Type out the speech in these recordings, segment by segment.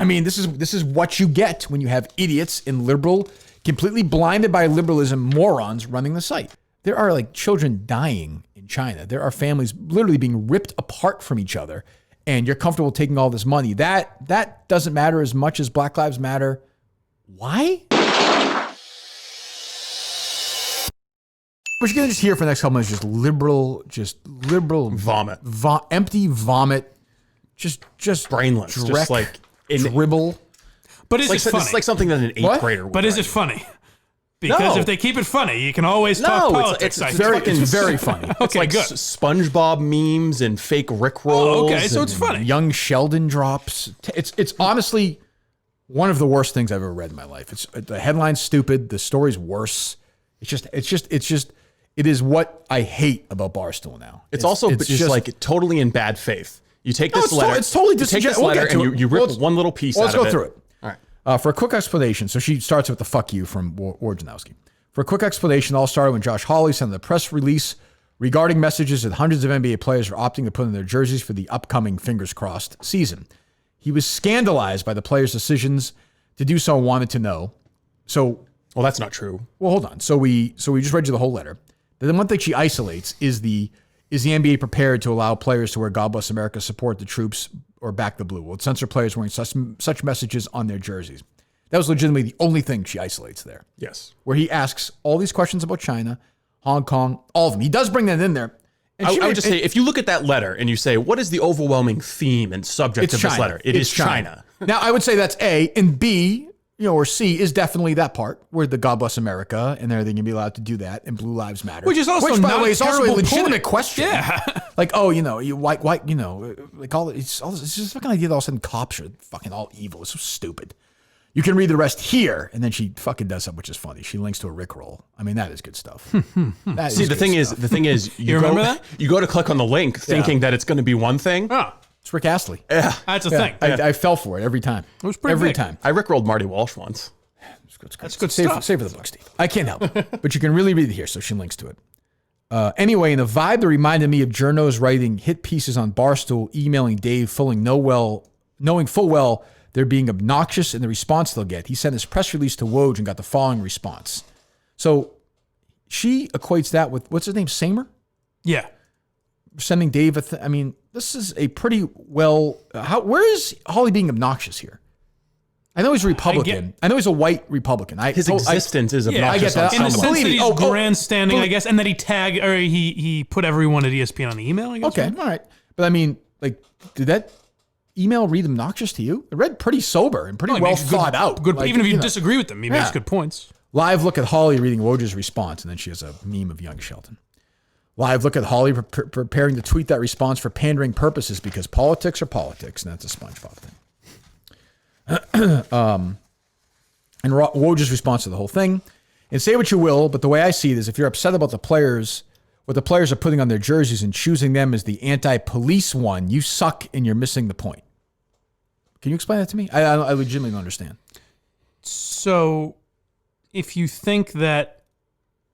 I mean, this is what you get when you have idiots and completely blinded by liberalism morons running the site. There are like children dying in China. There are families literally being ripped apart from each other, and you're comfortable taking all this money. That doesn't matter as much as Black Lives Matter. Why? What you're going to just hear for the next couple minutes is just liberal vomit, empty vomit, just brainless, just like dribble. But is it funny? It's like something that an eighth grader would But is write. it funny? Because if they keep it funny, you can always talk politics. It's very funny. Okay, It's like good. SpongeBob memes and fake Rick rolls. Oh, okay, so it's funny. Young Sheldon drops. It's honestly one of the worst things I've ever read in my life. The headline's stupid. The story's worse. It is what I hate about Barstool now. It's also just like totally in bad faith. You take this letter. It's totally you take this letter and you rip one little piece out of it. Let's go through it. All right. For a quick explanation, so she starts with the fuck you from Wojnarowski. For a quick explanation, it all started when Josh Hawley sent a press release regarding messages that hundreds of NBA players are opting to put in their jerseys for the upcoming, fingers crossed, season. He was scandalized by the players' decisions to do so and wanted to know. So, well, that's not true. Well, hold on. So we just read you the whole letter. The one thing she isolates is the NBA prepared to allow players to wear God Bless America, support the troops, or back the blue? Will it censor players wearing such messages on their jerseys? That was legitimately the only thing she isolates there. Yes. Where he asks all these questions about China, Hong Kong, all of them. He does bring that in there. And I would just say, if you look at that letter and you say, what is the overwhelming theme and subject of this letter? It is China. Now, I would say that's A, and B, or C is definitely that part where the God Bless America and everything can be allowed to do that, and Blue Lives Matter. Which is also by not the way, it's a also a terrible legitimate point. question. Yeah. Like, why, like it's just fucking idea that all of a sudden cops are fucking all evil. It's so stupid. You can read the rest here, and then she fucking does something which is funny. She links to a Rickroll. I mean, that is good stuff. The thing is, you remember that? You go to click on the link thinking that it's going to be one thing. Oh, it's Rick Astley. Yeah. that's a thing. I fell for it every time. It was pretty every big. time. I Rickrolled Marty Walsh once. That's good Save stuff. for the book, Steve. I can't help it. But you can really read it here, so she links to it. Anyway, in a vibe that reminded me of journos writing hit pieces on Barstool, emailing Dave, knowing full well they're being obnoxious in the response they'll get, he sent his press release to Woj and got the following response. So she equates that with, what's his name, Samer? Yeah. Sending Dave I mean, this is a pretty where is Holly being obnoxious here? I know he's a Republican. I know he's a white Republican. His existence is obnoxious. I get that. In the sense that he's grandstanding, I guess, and that he put everyone at ESPN on the email, I guess. Okay, all right. But I mean, like, did that email read obnoxious to you? It read pretty sober and pretty well thought out. Good, like, even if you disagree with him, he makes good points. Live look at Holly reading Woj's response, and then she has a meme of young Sheldon. Live look at Holly preparing to tweet that response for pandering purposes because politics are politics, and that's a SpongeBob thing. And Woj's response to the whole thing, and say what you will, but the way I see it is if you're upset about the players, what the players are putting on their jerseys and choosing them as the anti-police one, you suck and you're missing the point. Can you explain that to me? I legitimately don't understand. So if you think that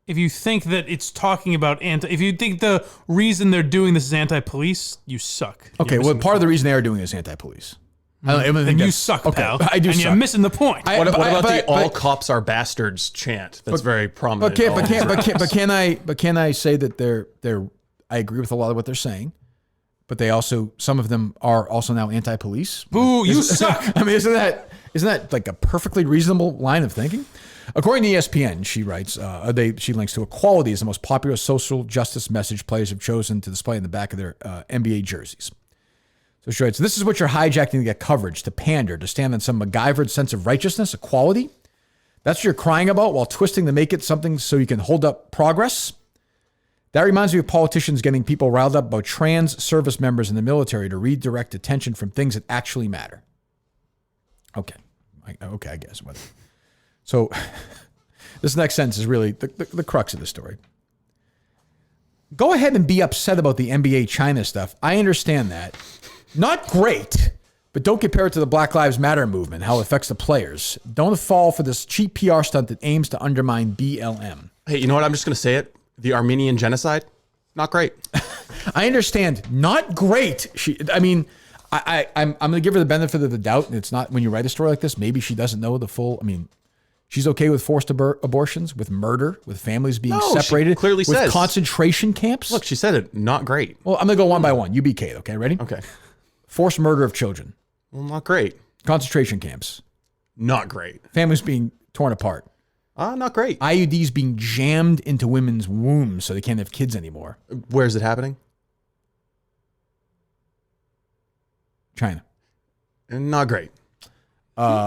it's talking about if you think the reason they're doing this is anti-police, you suck. Okay, well, part of the reason they are doing this is anti-police. And you suck, pal. I do and suck. you're missing the point. What about the all cops are bastards chant? That's very prominent. Can I say that they're I agree with a lot of what they're saying, but they also, some of them are also now anti-police. Boo, you suck. I mean, isn't that like a perfectly reasonable line of thinking? According to ESPN, she writes, she links to equality as the most popular social justice message players have chosen to display in the back of their NBA jerseys. So she writes, this is what you're hijacking to get coverage, to pander, to stand on some MacGyvered sense of righteousness, equality. That's what you're crying about while twisting to make it something so you can hold up progress. That reminds me of politicians getting people riled up about trans service members in the military to redirect attention from things that actually matter. Okay, I guess. So this next sentence is really the crux of the story. Go ahead and be upset about the NBA China stuff. I understand that. Not great, but don't compare it to the Black Lives Matter movement, how it affects the players. Don't fall for this cheap PR stunt that aims to undermine BLM. Hey, you know what? I'm just going to say it. The Armenian genocide, not great. I understand. Not great. I'm going to give her the benefit of the doubt. And it's not when you write a story like this, maybe she doesn't know the full. I mean, she's okay with forced abortions, with murder, with families being separated, she clearly with says concentration camps. Look, she said it. Not great. Well, I'm going to go one by one. You be Kate, okay? Ready? Okay. Forced murder of children. Well, not great. Concentration camps. Not great. Families being torn apart. Not great. IUDs being jammed into women's wombs so they can't have kids anymore. Where's it happening? China. Not great.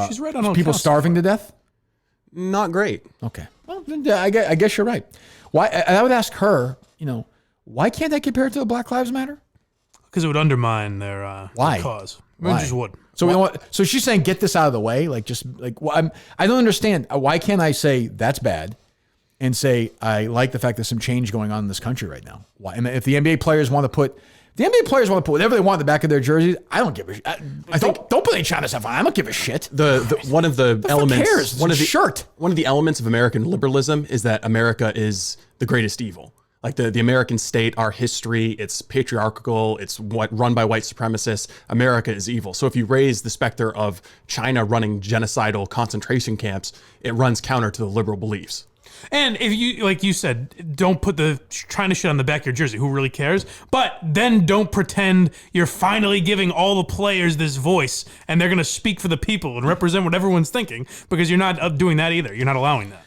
She's right on all People counts. starving to death? Not great. Okay. Well, then, I guess you're right. Why? And I would ask her, why can't I compare it to the Black Lives Matter? Because it would undermine their Why? cause. Why? It just would. So we don't want, so she's saying get this out of the way, like just like I don't understand. Why can't I say that's bad, and say I like the fact there's some change going on in this country right now? Why? And if the NBA players want to put whatever they want in the back of their jerseys, I don't give a shit. Don't put any China stuff on. I don't give a shit. One of the elements, cares? It's a shirt. One of the elements of American liberalism is that America is the greatest evil. Like the American state, our history, it's patriarchal, it's run by white supremacists. America is evil. So if you raise the specter of China running genocidal concentration camps, it runs counter to the liberal beliefs. And if you, like you said, don't put the China shit on the back of your jersey. Who really cares? But then don't pretend you're finally giving all the players this voice and they're going to speak for the people and represent what everyone's thinking, because you're not doing that either. You're not allowing that.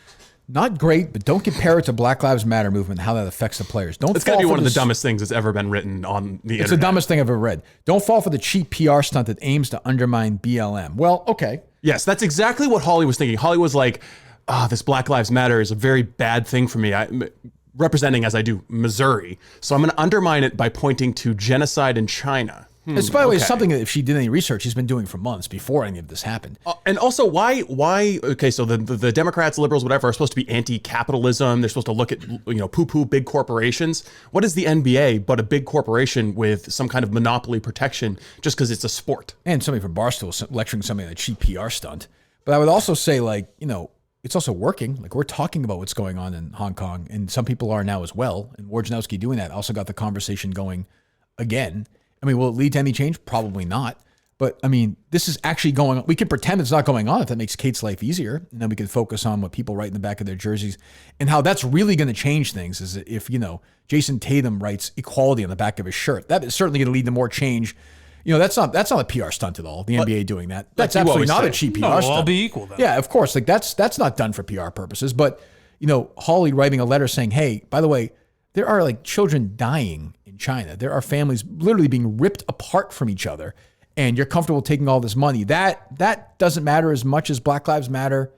Not great, but don't compare it to Black Lives Matter movement, how that affects the players. It's got to be one of the dumbest things that's ever been written on the internet. It's the dumbest thing I've ever read. Don't fall for the cheap PR stunt that aims to undermine BLM. Well, okay. Yes, that's exactly what Holly was thinking. Holly was like, this Black Lives Matter is a very bad thing for me. Representing, as I do, Missouri. So I'm going to undermine it by pointing to genocide in China. It's, by the way, something that if she did any research, she's been doing for months before any of this happened. And also, why? Okay, so the Democrats, liberals, whatever, are supposed to be anti-capitalism. They're supposed to look at, poo-poo big corporations. What is the NBA but a big corporation with some kind of monopoly protection just because it's a sport? And somebody from Barstool lecturing somebody on a cheap PR stunt. But I would also say, it's also working. Like, we're talking about what's going on in Hong Kong, and some people are now as well. And Wojnarowski doing that also got the conversation going again. I mean, will it lead to any change? Probably not. But I mean, this is actually going on. We can pretend it's not going on if that makes Kate's life easier. And then we can focus on what people write in the back of their jerseys and how that's really going to change things is if, Jason Tatum writes equality on the back of his shirt. That is certainly going to lead to more change. That's not a PR stunt at all. The NBA doing that. That's absolutely not a cheap PR stunt. We'll all be equal then. Yeah, of course. Like that's not done for PR purposes. But, Holly writing a letter saying, hey, by the way, there are children dying in China. There are families literally being ripped apart from each other, and you're comfortable taking all this money. That doesn't matter as much as Black Lives Matter.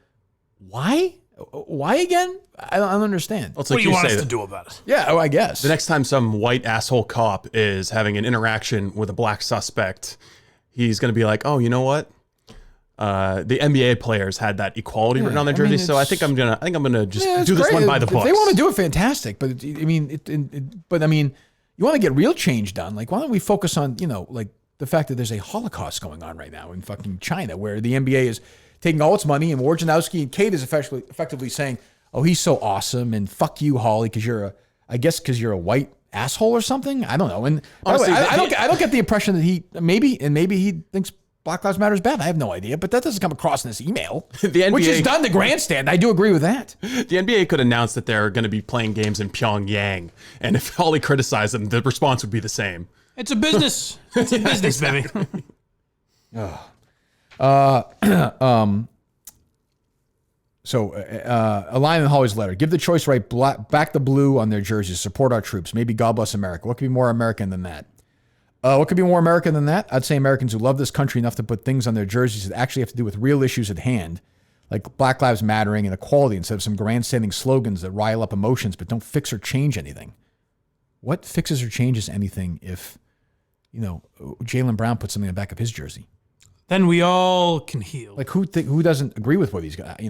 Why? Why again? I don't understand. What do you want us to do about it? Yeah, I guess. The next time some white asshole cop is having an interaction with a black suspect, he's going to be like, oh, you know what? The NBA players had that equality written on their jersey, so I think I'm gonna just do this one by the books. If they want to do it, fantastic. But you want to get real change done. Like, why don't we focus on the fact that there's a Holocaust going on right now in fucking China, where the NBA is taking all its money, and Wojnarowski and Kate is effectively saying, "Oh, he's so awesome," and "Fuck you, Holly, because you're a white asshole or something." I don't know. And honestly, I don't get the impression that he maybe he thinks Black Lives Matter is bad. I have no idea, but that doesn't come across in this email, the NBA, which is done to grandstand. I do agree with that. The NBA could announce that they're going to be playing games in Pyongyang, and if Holly criticized them, the response would be the same. It's a business. It's a business, baby. So a line in Holly's letter: give the choice right, back the blue on their jerseys, support our troops. Maybe God bless America. What could be more American than that? What could be more American than that? I'd say Americans who love this country enough to put things on their jerseys that actually have to do with real issues at hand, like Black Lives Mattering and equality, instead of some grandstanding slogans that rile up emotions but don't fix or change anything. What fixes or changes anything if, Jaylen Brown puts something on the back of his jersey? Then we all can heal. Like, who doesn't agree with what he's got,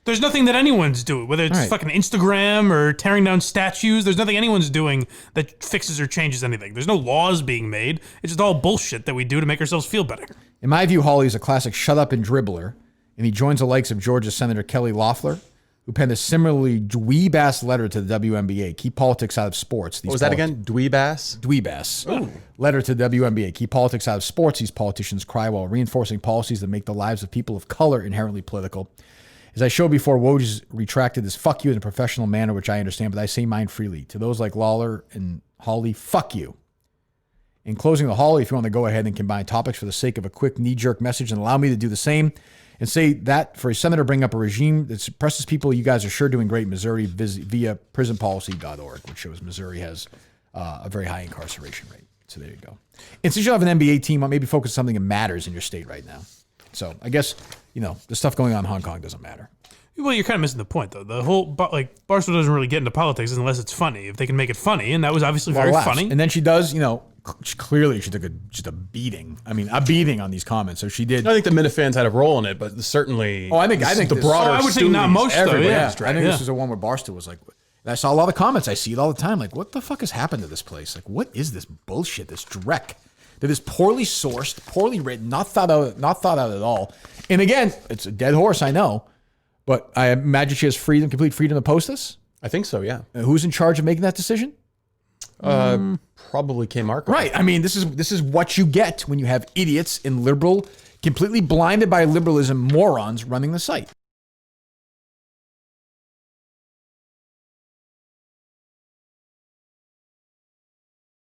There's nothing that anyone's doing, whether it's fucking Instagram or tearing down statues. There's nothing anyone's doing that fixes or changes anything. There's no laws being made. It's just all bullshit that we do to make ourselves feel better. In my view, Hawley is a classic shut up and dribbler, and he joins the likes of Georgia Senator Kelly Loeffler, who penned a similarly dweeb-ass letter to the WNBA. Keep politics out of sports. What was that again? Dweeb-ass? Dweeb-ass. Letter to the WNBA. Keep politics out of sports. These politicians cry while reinforcing policies that make the lives of people of color inherently political. As I showed before, Woj has retracted this fuck you in a professional manner, which I understand, but I say mine freely. To those like Lawler and Hawley, fuck you. In closing, the Hawley, if you want to go ahead and combine topics for the sake of a quick knee-jerk message and allow me to do the same, and say that for a senator bring up a regime that suppresses people, you guys are sure doing great in Missouri via prisonpolicy.org, which shows Missouri has a very high incarceration rate. So there you go. And since you have an NBA team, maybe focus on something that matters in your state right now. So I guess, the stuff going on in Hong Kong doesn't matter. Well, you're kind of missing the point, though. The whole, Barstool doesn't really get into politics unless it's funny. If they can make it funny, and that was obviously very funny. And then she does, clearly she took just a beating. I mean, a beating on these comments. So she did. I think the Minifans had a role in it, but certainly. I think the broader. I would think not most, though. Yeah. I think this is the one where Barstool was like, and I saw a lot of comments. I see it all the time. Like, what the fuck has happened to this place? Like, what is this bullshit? This dreck that is poorly sourced, poorly written, not thought out at all. And again, it's a dead horse, I know, but I imagine she has complete freedom to post this. I think so. Yeah. Who's in charge of making that decision? Probably K. Marco. Right. I mean, this is what you get when you have idiots and completely blinded by liberalism morons running the site.